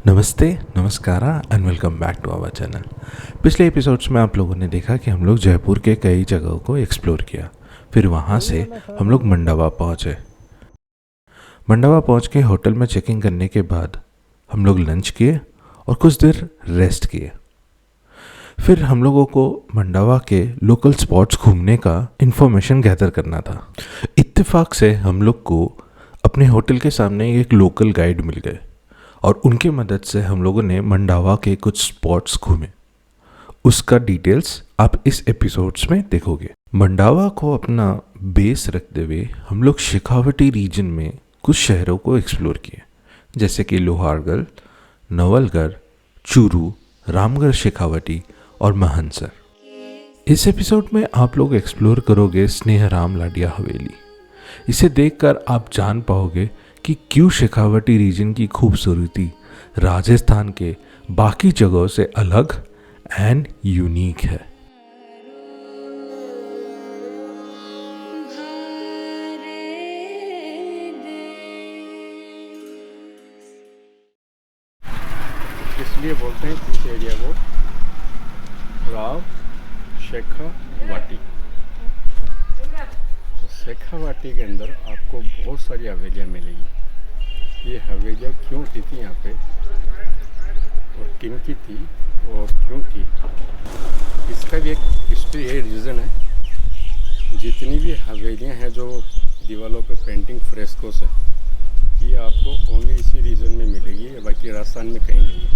नमस्ते, नमस्कारा and welcome back to our channel. पिछले एपिसोड्स में आप लोगों ने देखा कि हम लोग जयपुर के कई जगहों को एक्सप्लोर किया। फिर वहाँ से हम लोग मंडावा पहुँचे। मंडावा पहुँच के होटल में चेकिंग करने के बाद हम लोग लंच किए और कुछ देर रेस्ट किए। फिर हम लोगों को मंडावा के लोकल स्पॉट्स घूमने का इन्फॉर्मेशन गैदर करना था। इत्तेफाक से हम लोग को अपने होटल के सामने एक लोकल गाइड मिल गए और उनकी मदद से हम लोगों ने मंडावा के कुछ स्पॉट्स घूमे। उसका डिटेल्स आप इस एपिसोड्स में देखोगे। मंडावा को अपना बेस रखते हुए हम लोग शेखावटी रीजन में कुछ शहरों को एक्सप्लोर किए, जैसे कि लोहारगढ़, नवलगढ़, चूरू, रामगढ़ शेखावटी और महनसर। इस एपिसोड में आप लोग एक्सप्लोर करोगे स्नेहराम लाडिया हवेली। इसे देखकर आप जान पाओगे कि क्यों शेखावटी रीजन की खूबसूरती राजस्थान के बाकी जगहों से अलग एंड यूनिक है। इसलिए बोलते हैं कि इस एरिया को राव शेखावाटी। तो शेखावाटी के अंदर आपको बहुत सारी हवेलियाँ मिलेगी। ये हवेलियाँ क्यों थी यहाँ पे और किन की थी और क्यों थी, इसका भी एक हिस्ट्री है, रीज़न है। जितनी भी हवेलियाँ हैं जो दीवारों पे पेंटिंग फ्रेस्कोस है, ये आपको ओनली इसी रीजन में मिलेगी, बाकी राजस्थान में कहीं नहीं है।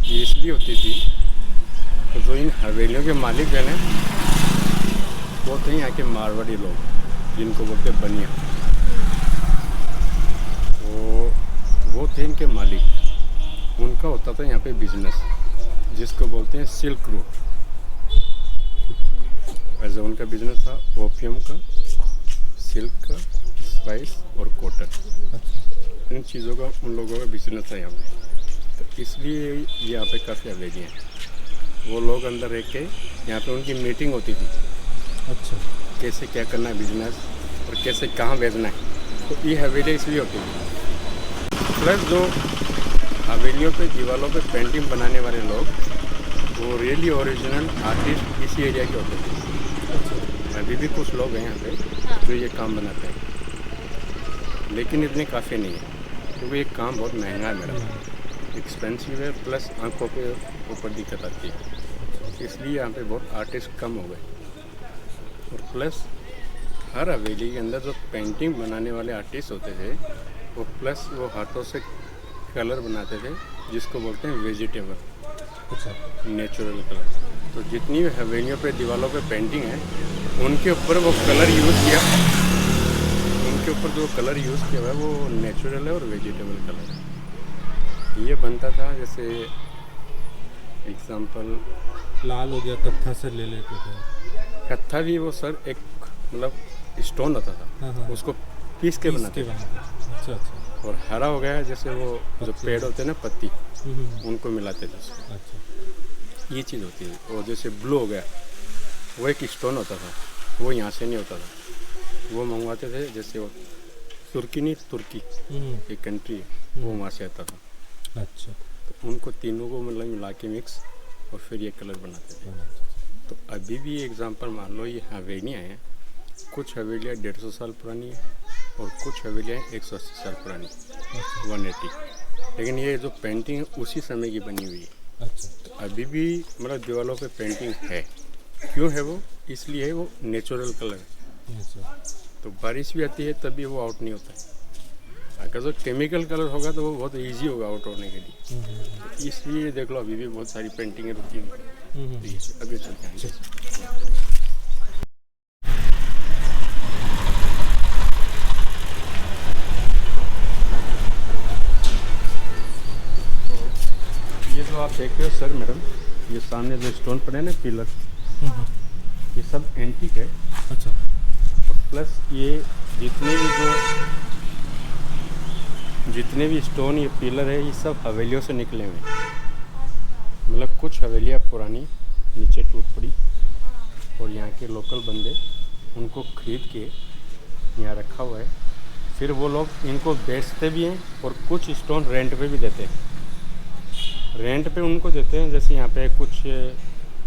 ये इसलिए होती थी तो जो इन हवेलियों के मालिक हैं ना, वो थे यहाँ के मारवाड़ी लोग, जिनको बोलते बनिया। वो थे इनके मालिक। उनका होता था यहाँ पे बिजनेस, जिसको बोलते हैं सिल्क रूट। ऐसा उनका बिजनेस था ओपियम का, सिल्क का, स्पाइस और कॉटन। इन चीज़ों का उन लोगों का बिजनेस था यहाँ पे। तो इसलिए यहाँ पे काफ़ी हवेलियाँ हैं। वो लोग अंदर रह के यहाँ पे उनकी मीटिंग होती थी। अच्छा, कैसे क्या करना है बिजनेस और कैसे कहाँ भेजना है। तो ये हवेलियाँ इसलिए होती थी। प्लस जो हवेलियों पे दीवारों पे पेंटिंग बनाने वाले लोग, वो रियली ओरिजिनल आर्टिस्ट इसी एरिया के होते थे। अभी भी कुछ लोग हैं यहाँ पे जो ये काम बनाते हैं, लेकिन इतने काफ़ी नहीं है, क्योंकि ये काम बहुत महंगा है मेरा, एक्सपेंसिव है, प्लस आंखों पे ऊपर दिक्कत आती है। इसलिए यहाँ पे बहुत आर्टिस्ट कम हो गए। और प्लस हर हवेली के अंदर जो पेंटिंग बनाने वाले आर्टिस्ट होते थे, वो प्लस वो हाथों से कलर बनाते थे, जिसको बोलते हैं वेजिटेबल, नेचुरल कलर। तो जितनी भी हवेलियों पे दीवारों पे पेंटिंग है, उनके ऊपर वो कलर यूज़ किया, उनके ऊपर जो कलर यूज़ किया हुआ है वो नेचुरल है और वेजिटेबल कलर है। ये बनता था, जैसे एग्जांपल लाल हो गया, कत्था से ले लेते थे। कत्था भी वो सर एक मतलब स्टोन होता था, हाँ। उसको पीस के बनाते थे। अच्छा। और हरा हो गया, जैसे वो जो पेड़ होते हैं ना, पत्ती, उनको मिलाते थे उसको। अच्छा। ये चीज़ होती है। और जैसे ब्लू हो गया, वो एक स्टोन होता था, वो यहाँ से नहीं होता था, वो मंगवाते थे। जैसे वो तुर्की नहीं, तुर्की एक कंट्री है, वो वहाँ से आता था। अच्छा। तो उनको तीनों को मतलब मिला के मिक्स और फिर ये कलर बनाते थे। तो अभी भी एग्जांपल मान लो, ये हवेलियाँ हैं, कुछ हवेलियाँ 150 साल पुरानी है और कुछ हवेलियाँ 180 साल पुरानी, 180। लेकिन ये जो पेंटिंग है उसी समय की बनी हुई है। अच्छा। तो अभी भी मतलब दीवारों पे पेंटिंग है। क्यों है वो? इसलिए है वो नेचुरल कलर है। तो बारिश भी आती है तभी वो आउट नहीं होता है। अगर जो केमिकल कलर होगा तो वो बहुत इजी होगा आउट होने के लिए। तो इसलिए देख लो, अभी भी बहुत सारी पेंटिंगें रुकी हुई। अभी चलते हैं। ये जो आप देख रहे हो सर मैडम, ये सामने जो स्टोन पड़े ना पिलर, ये सब एंटीक है। अच्छा। और प्लस ये जितने भी स्टोन, ये पिलर है, ये सब हवेलियों से निकले हुए हैं। मतलब कुछ हवेलियाँ पुरानी नीचे टूट पड़ी और यहाँ के लोकल बंदे उनको खरीद के यहाँ रखा हुआ है। फिर वो लोग इनको बेचते भी हैं और कुछ स्टोन रेंट पे भी देते हैं। रेंट पे उनको देते हैं, जैसे यहाँ पे कुछ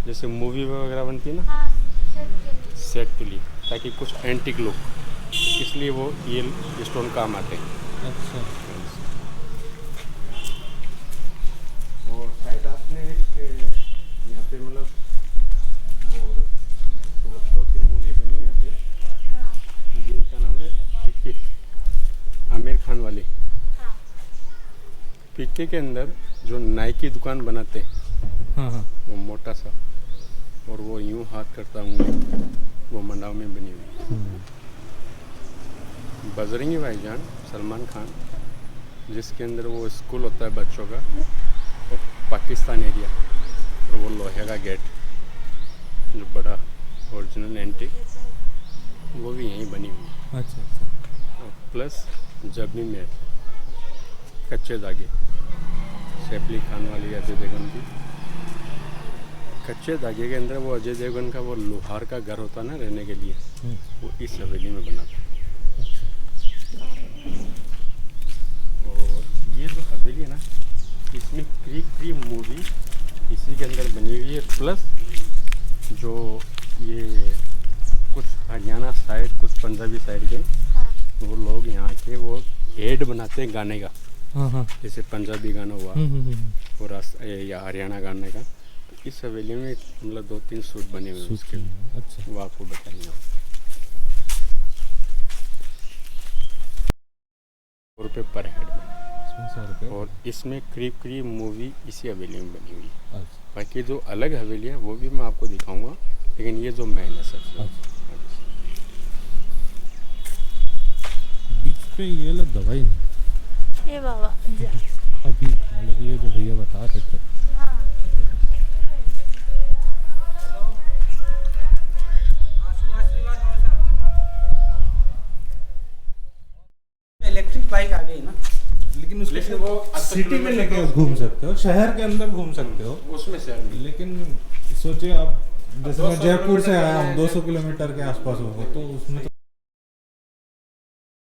जैसे मूवी वगैरह बनती है ना, हाँ, सेट के लिए। सेट के लिए, ताकि कुछ एंटिक लुक, इसलिए वो ये स्टोन काम आते हैं। अच्छा। और शायद आपने एक यहाँ पे मतलब वो 2-3 मूवी बनी यहाँ पे, हाँ, जिनका नाम है पिक्के, आमिर खान वाली। हाँ, पिक्के के अंदर जो नाई की दुकान बनाते हैं, हाँ। वो मोटा सा, और वो यूं हाथ करता उंगली, वो मंडाव में बनी हुई। बजरंगी भाईजान सलमान खान, जिसके अंदर वो स्कूल होता है बच्चों का, और पाकिस्तान एरिया, और वो लोहे का गेट जो बड़ा ओरिजिनल एंटिक, वो भी यहीं बनी हुई है। अच्छा। और प्लस जबनी मेट, कच्चे धागे, सैफ अली खान वाली अजय देवगन की, कच्चे धागे के अंदर वो अजय देवगन का वो लोहार का घर होता है ना रहने के लिए, वो इस हवेली में बना था। और ये जो हवेली है ना, इसमें क्री मूवी इसी के अंदर बनी हुई है। प्लस जो ये कुछ हरियाणा साइड, कुछ पंजाबी साइड के हाँ, वो लोग यहाँ के वो एड बनाते हैं गाने का, हाँ। जैसे पंजाबी गाना हुआ और या हरियाणा गाने का। तो इस हवेली में मतलब 2-3 सूट बने हुए हैं उसके, अच्छा। वो आपको बताएंगे। ₹100 पर हेड में, इसमें 100 रुपये। और इसमें करीब मूवी इसी हवेली में बनी हुई है। अच्छा। बाकी जो अलग हवेली है वो भी मैं आपको दिखाऊंगा, लेकिन ये जो मेन है सबसे। अच्छा। बीच पे ये लो दवाई नहीं ए बाबा जा। अभी, मतलब ये जो भैया बता रहे थे। हाँ, इलेक्ट्रिक बाइक आ गई ना। लेकिन उसको लेकिन वो सिटी में लेके घूम सकते हो, शहर के अंदर घूम सकते हो, उसमें शहर में लेकिन सोचिए आप जैसे मैं 200 जयपुर से आया हूँ, किलोमीटर 200 किलोमीटर के आसपास होगा, तो उसमें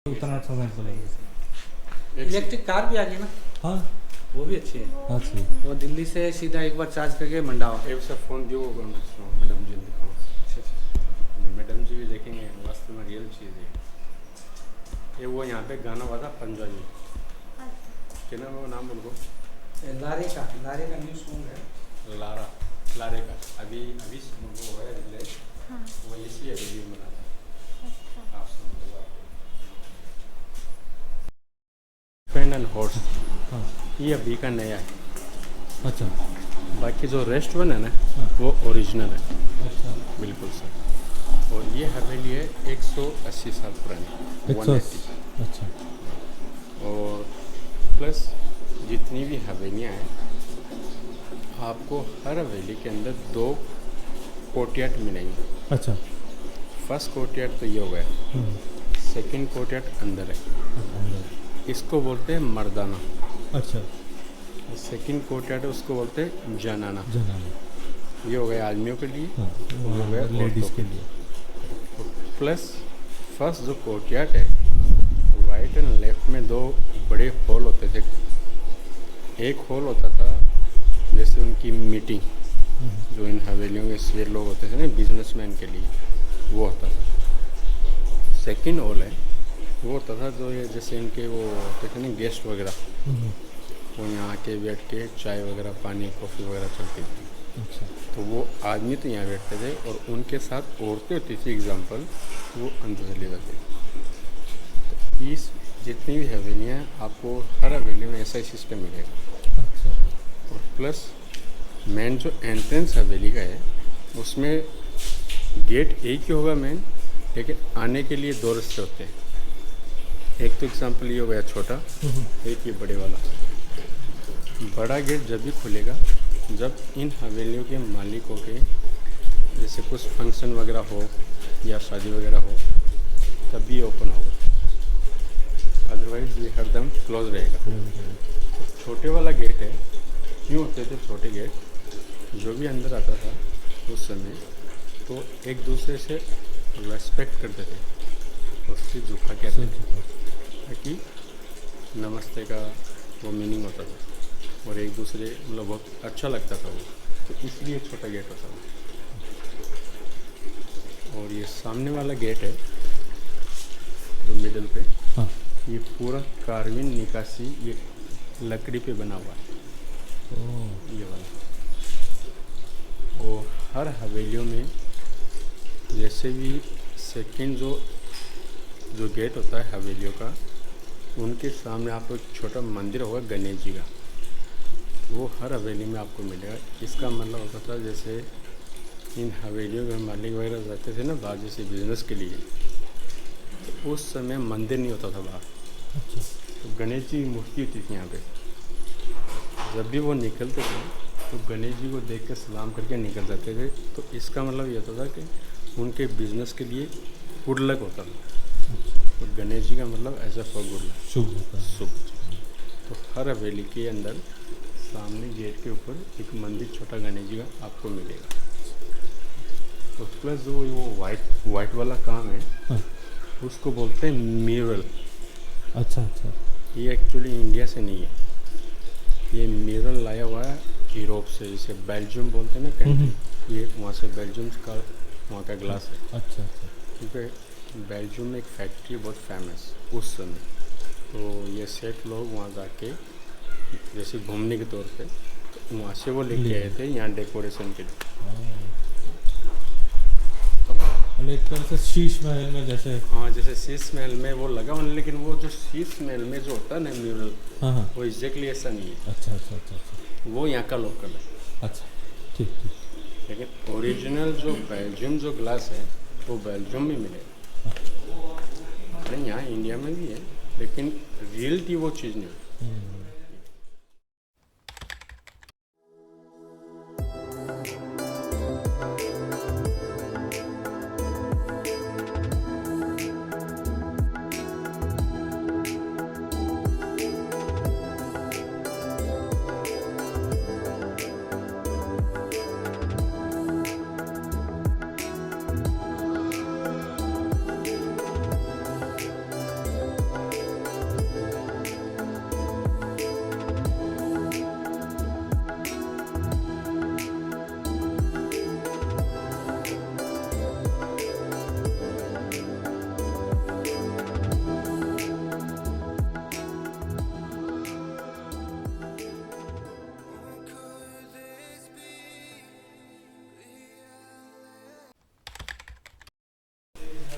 तो उतना समय तो लगेगा। इलेक्ट्रिक कार भी आ गई ना, हाँ। वो भी अच्छी है। अच्छी। वो दिल्ली से सीधा एक बार चार्ज करके मंडावा। एक से फ़ोन दियो होगा मैडम जी दिखाओ। मैडम जी भी देखेंगे, वास्तव में रियल चीज़ है ये। वो यहाँ पे गाना हुआ था पंजाबी, क्या नाम है वो, नाम बोलो। लारे का न्यू सॉन्ग है। लारे का अभी वो है रिलीज, हाँ, वो इसी वीडियो में बना था, अच्छा, आप सुन लो। पेन एंड हॉर्स, हाँ। ये अभी का नया है। अच्छा। बाकी जो रेस्ट वन है ना, हाँ। वो ओरिजिनल है। अच्छा। बिल्कुल सर। और ये हवेली है 180 साल पुरानी, 180। अच्छा। और प्लस जितनी भी हवेलियाँ हैं, आपको हर हवेली के अंदर 2 कोर्टयार्ड मिलेंगे। अच्छा। फर्स्ट कोर्टयार्ड तो ये हो गया, सेकंड कोर्टयार्ड अंदर है, इसको बोलते हैं मर्दाना। अच्छा। सेकंड कोर्टयार्ड उसको बोलते हैं जनाना। जनाना। ये हो गया आदमियों के लिए, हाँ, वो हो गया लेडीज़ औरतों के लिए। प्लस फर्स्ट जो कोर्टयार्ड है, राइट एंड लेफ्ट में 2 बड़े हॉल होते थे। एक हॉल होता था जैसे उनकी मीटिंग, जो इन हवेलियों के शेर लोग होते थे ना बिजनेसमैन के लिए, वो होता था। सेकंड हॉल है, वो होता था जो ये जैसे इनके वो होते थे ना गेस्ट वगैरह, वो यहाँ के बैठ के चाय वगैरह, पानी, कॉफ़ी वगैरह चलती थी। अच्छा। तो वो आदमी तो यहाँ बैठते थे, और उनके साथ औरतें होती थी, एग्जाम्पल वो अंदर चले जाते थे। तो इस जितनी भी हवेलियाँ हैं, आपको हर हवेली में ऐसा ही सिस्टम मिलेगा। अच्छा। और प्लस मेन जो एंट्रेंस हवेली का है, उसमें गेट एक ही होगा मेन, लेकिन आने के लिए 2 रास्ते होते हैं। एक तो एग्जाम्पल ये हो गया छोटा, एक ये बड़े वाला। बड़ा गेट जब भी खुलेगा जब इन हवेलियों के मालिकों के जैसे कुछ फंक्शन वगैरह हो या शादी वगैरह हो, तब भी ओपन होगा, अदरवाइज़ ये हरदम क्लोज रहेगा। तो छोटे वाला गेट है, क्यों होते थे छोटे गेट, जो भी अंदर आता था उस समय तो एक दूसरे से रेस्पेक्ट करते थे, उससे झुका कहते थे, ताकि नमस्ते का वो मीनिंग होता था। और एक दूसरे मतलब बहुत अच्छा लगता था वो, तो इसलिए छोटा गेट होता था। और ये सामने वाला गेट है जो मिडल पे, हाँ। ये पूरा कार्विन निकासी ये लकड़ी पे बना हुआ है, ये वाला। और हर हवेलियों में जैसे भी सेकंड जो गेट होता है हवेलियों का, उनके सामने आपको एक छोटा मंदिर होगा गणेश जी का, वो हर हवेली में आपको मिलेगा। इसका मतलब होता था जैसे इन हवेलियों के मालिक वगैरह जाते थे ना बाहर जैसे बिजनेस के लिए, तो उस समय मंदिर नहीं होता था बाहर, तो गणेश जी की मूर्ति होती थी यहाँ पे। जब भी वो निकलते थे तो गणेश जी को देख के सलाम करके निकल जाते थे। तो इसका मतलब ये होता था कि उनके बिजनेस के लिए गुड लक होता था। तो गणेश जी का मतलब ऐसा फॉर गुड लक, शुभ होता है। शुभ। तो हर हवेली के अंदर सामने गेट के ऊपर एक मंदिर छोटा गणेश जी का आपको मिलेगा। तो प्लस जो वो वाइट वाला काम है, हाँ। उसको बोलते हैं म्यूरल। अच्छा अच्छा। ये एक्चुअली इंडिया से नहीं है, ये म्यूरल लाया हुआ है यूरोप से, जैसे बेल्जियम बोलते हैं ना कंट्री, ये वहाँ से बेल्जियम का वहाँ का ग्लास है। अच्छा अच्छा। क्योंकि बेल्जियम में एक फैक्ट्री बहुत फेमस उस समय, तो ये सेठ लोग वहाँ जाके जैसे घूमने के तौर पे, तो वहाँ से वो लेके आए थे यहाँ डेकोरेशन के लिए। मतलब एक तरह से शीश महल में जैसे। हाँ, जैसे शीश महल में वो लगा हुआ, लेकिन वो जो शीश महल में जो होता है ना म्यूरल, हाँ हाँ। वो एग्जैक्टली ऐसा नहीं है, अच्छा अच्छा अच्छा अच्छा। वो यहाँ का लोकल है। अच्छा ठीक ठीक। लेकिन ओरिजिनल जो बेल्जियम जो ग्लास है वो बेल्जियम में मिलेगा, नहीं यहाँ इंडिया में भी है, लेकिन रियलिटी वो चीज़ नहीं है।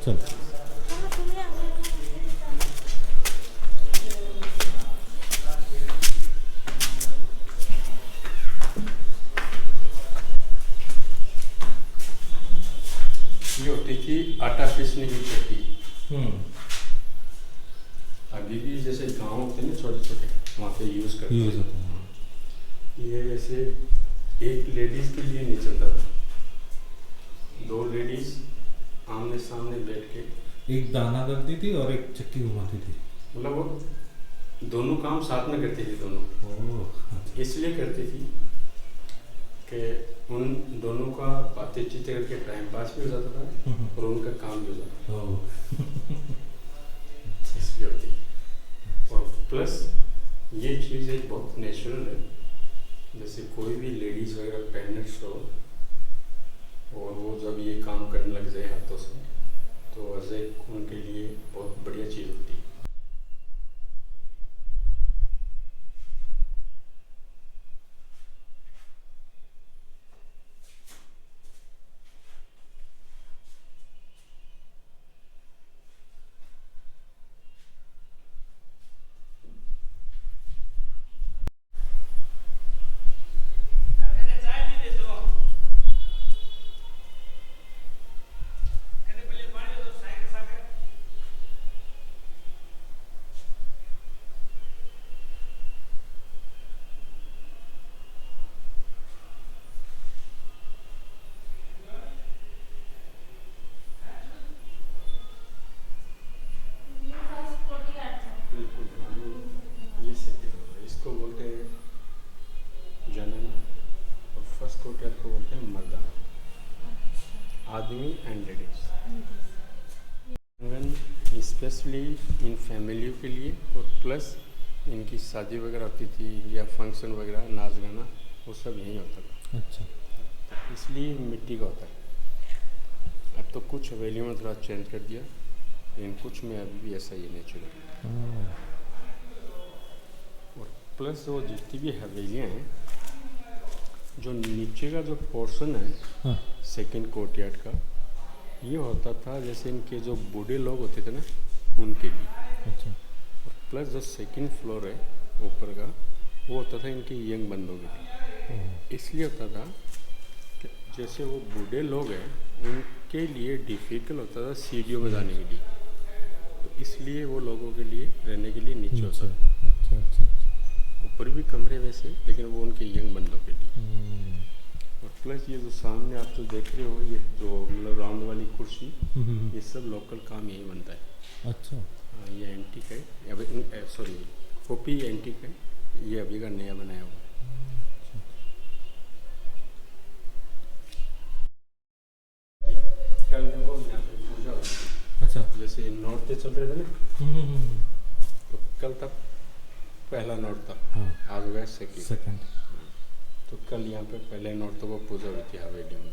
चल। हाँ, तुम्हें आना है। ये होती थी आटा पीसने की चक्की। अभी भी जैसे गांव होते हैं ना छोटे छोटे, वहाँ पे यूज़ करते यूज़ हैं। होता है। ये वैसे एक लेडीज़ के लिए नहीं चलता था, दो लेडीज़ आमने सामने बैठ के, एक दाना रखती थी और एक चक्की घुमाती थी। मतलब वो दोनों काम साथ में करती थी दोनों। ओह। इसलिए करती थी कि उन दोनों का बातें चीतें करके टाइम पास भी हो जाता था और उनका काम भी हो जाता था, ओह। इसलिए होती है। और प्लस ये चीज़ एक बहुत नेचुरल है, जैसे कोई भी लेडीज़ वगैरह प्रेगनेंट हो और वो जब ये काम करने लग जाए हाथों से, तो वैसे उनके लिए बहुत बढ़िया चीज़ होती है। ये फर्स्ट कोटी आता है। बिल्कुल, ये सेकेंड होगा, इसको बोलते हैं जनना, और फर्स्ट कोटियार को बोलते हैं मर्दाना, आदमी एंड लेडीज। आंगन स्पेशली इन फैमिलियों के लिए और प्लस इनकी शादी वगैरह होती थी या फंक्शन वगैरह, नाच गाना, वो सब यहीं होता था। अच्छा। तो इसलिए मिट्टी का होता है। अब तो कुछ हवेलियों में थोड़ा चेंज कर दिया, लेकिन कुछ में अभी भी ऐसा ही नेचुरल। और प्लस वो जितनी भी हवेलियाँ हैं, जो नीचे का जो पोर्शन है हाँ। सेकंड कोर्टयार्ड का, ये होता था जैसे इनके जो बूढ़े लोग होते थे ना, उनके लिए। अच्छा। प्लस जो सेकंड फ्लोर है ऊपर का, वो होता था इनके यंग बंदों के लिए। इसलिए होता था कि जैसे वो बूढ़े लोग हैं, उनके लिए डिफ़िकल्ट होता था सीढ़ियों में जाने के लिए, तो इसलिए वो लोगों के लिए रहने के लिए नीचे होता था। अच्छा अच्छा। ऊपर भी कमरे वैसे, लेकिन वो उनके यंग बंदों के लिए। और प्लस ये जो सामने आप जो देख रहे हो, ये जो मतलब राउंड वाली कुर्सी, ये सब लोकल काम यही बनता है। अच्छा। हाँ, ये एंटीक है, अभी सॉरी कॉपी एंटीक है, ये अभी का नया बनाया हुआ है। कल देखो यहाँ पे पूजा होती थी, अच्छा। जैसे नॉर्थ से चल रहे थे ना, तो कल तक पहला नॉर्थ था, हाँ। आज हुआ सेकेंड। सेकंड। तो कल यहाँ पे पहले नॉर्थ को पूजा हुई थी हवेलियों में।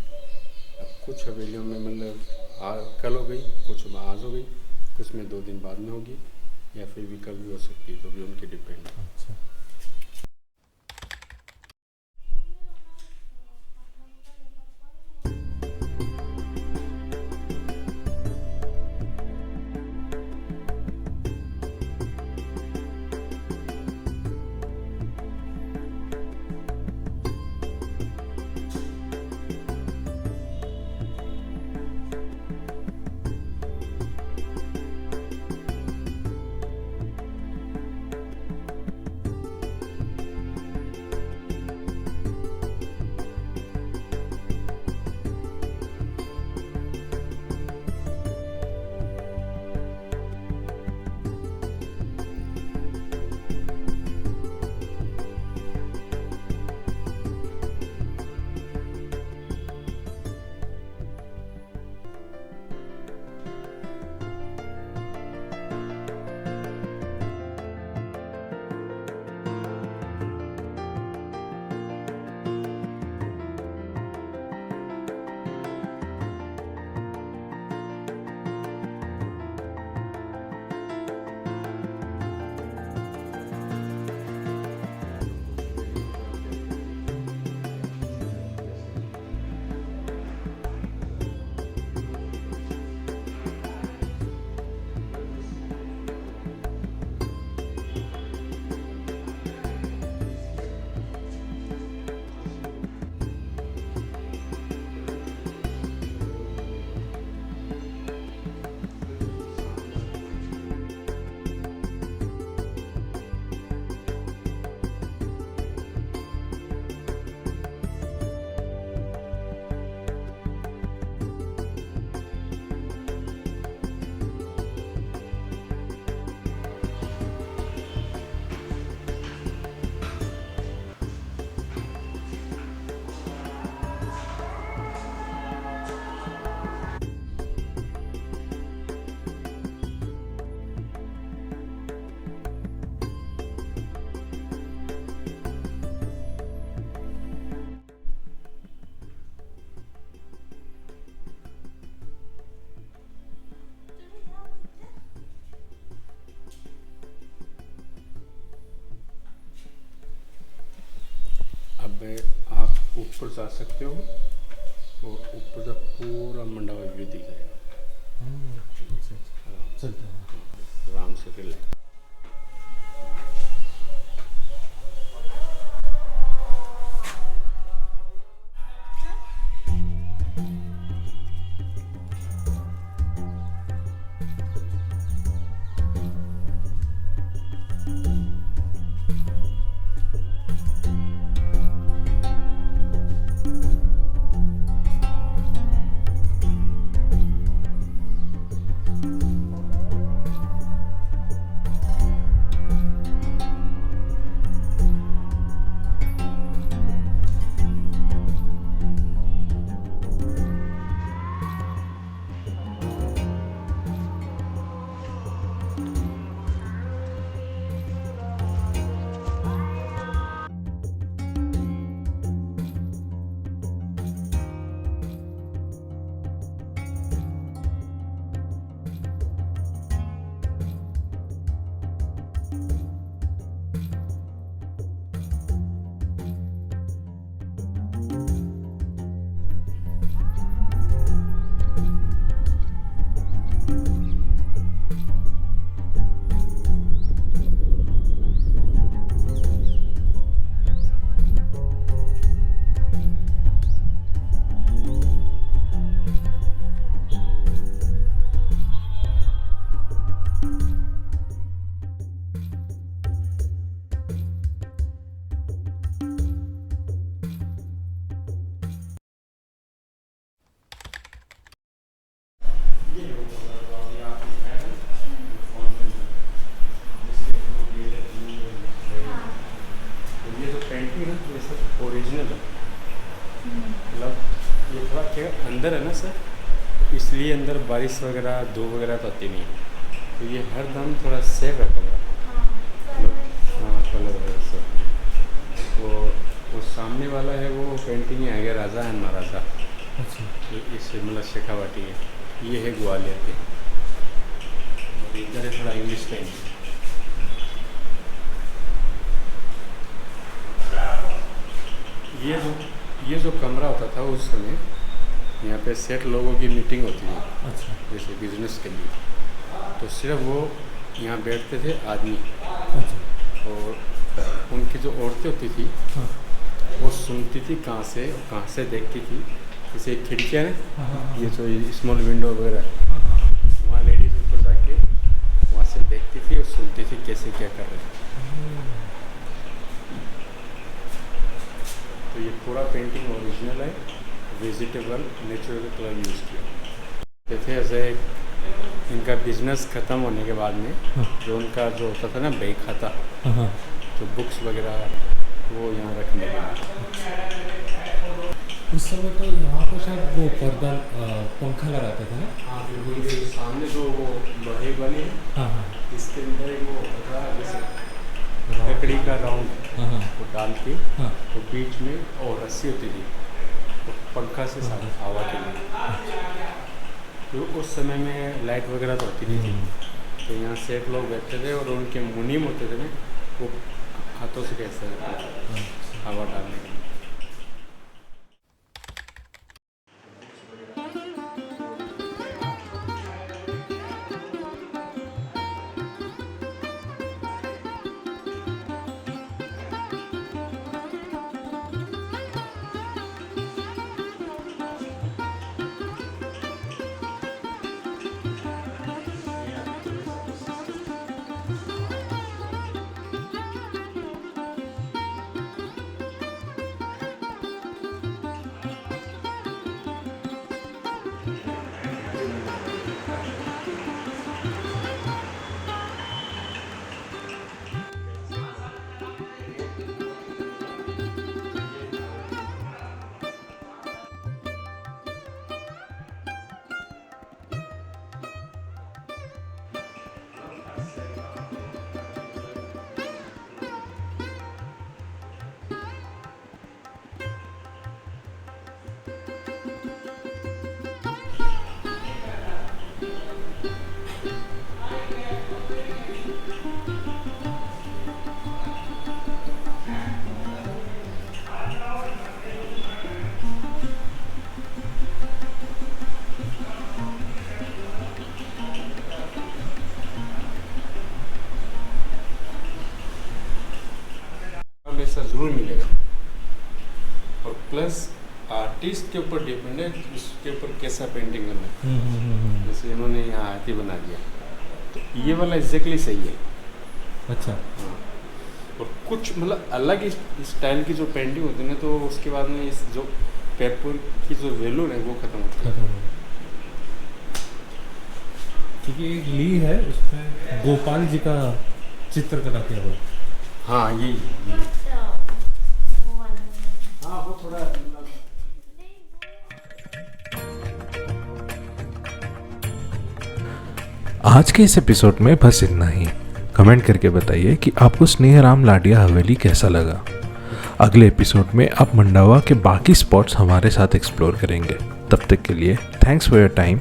अब कुछ हवेलियों में मतलब कल हो गई, कुछ में आज हो गई, कुछ में 2 दिन बाद में होगी, या फिर भी कल भी हो सकती है, तो भी उनके डिपेंड है। अच्छा। अब आप ऊपर जा सकते हो, और ऊपर का पूरा मंडावा व्यू दिख जाएगा। चलते हैं। आराम से रिलैक्स। ये सब ओरिजिनल है, मतलब ये थोड़ा क्या अंदर है ना सर, तो इसलिए अंदर बारिश वगैरह धूप वगैरह तो आती नहीं है, तो ये हर दम थोड़ा सेफ है कमरा। हाँ कलर वगैरह सब। वो सामने वाला है वो पेंटिंग है गया राजा एंड महाराजा, अच्छा। तो इससे मतलब शेखावाटी है, ये है ग्वालियर के, और इधर है थोड़ा इंग्लिश पेंटिंग। ये जो कमरा होता था उस समय, यहाँ पे सेठ लोगों की मीटिंग होती थी, अच्छा। जैसे बिजनेस के लिए, तो सिर्फ वो यहाँ बैठते थे आदमी, अच्छा। और उनकी जो औरतें होती थी हाँ। वो सुनती थी कहाँ से और कहाँ से देखती थी, जैसे खिड़कियाँ ना, हाँ। ये जो स्मॉल विंडो वगैरह, हाँ। वहाँ लेडीज ऊपर जाके वहाँ से देखती थी और सुनती थी कैसे क्या कर रहे हैं। तो ये पूरा पेंटिंग ओरिजिनल है, वेजिटेबल नेचुरल कलर यूज़ किया। जैसे ऐसे इनका बिजनेस ख़त्म होने के बाद में जो उनका जो होता था ना बैंक खाता, हाँ। तो बुक्स वगैरह वो यहाँ रखने लगे। उस समय तो यहाँ पर शायद वो पर्दा पंखा लगाते थे ना। हाँ बिल्कुल, जो सामने जो वो लोहे वाली है, हाँ हाँ इसके अंदर एक वो होता है जैसे लकड़ी का राउंड, हाँ वो डाल के हाँ। तो बीच में और रस्सी होती थी, तो पंखा से सारा हवा के लिए। तो उस समय में लाइट वगैरह तो होती नहीं थी, तो यहाँ सेठ लोग बैठते थे और उनके मुनीम होते थे ना, वो हाथों से कैसे हवा डालने के लिए। ऐसा ज़रूर मिलेगा, और प्लस आर्टिस्ट के ऊपर डिपेंड है उसके ऊपर कैसा पेंटिंग करना है। जैसे इन्होंने यहाँ हाथी बना दिया, तो ये वाला एग्जैक्टली सही है। अच्छा। हाँ, और कुछ मतलब अलग स्टाइल की जो पेंटिंग होती है ना, तो उसके बाद में इस जो पेपर की जो वैल्यू है वो खत्म होती है। क्योंकि एक ली है उसमें गोपाल जी का चित्रकला किया हुआ। हाँ ये हाँ वो थोड़ा आज के इस एपिसोड में बस इतना ही। कमेंट करके बताइए कि आपको स्नेहराम लाडिया हवेली कैसा लगा। अगले एपिसोड में आप मंडावा के बाकी स्पॉट्स हमारे साथ एक्सप्लोर करेंगे। तब तक के लिए थैंक्स फॉर योर टाइम।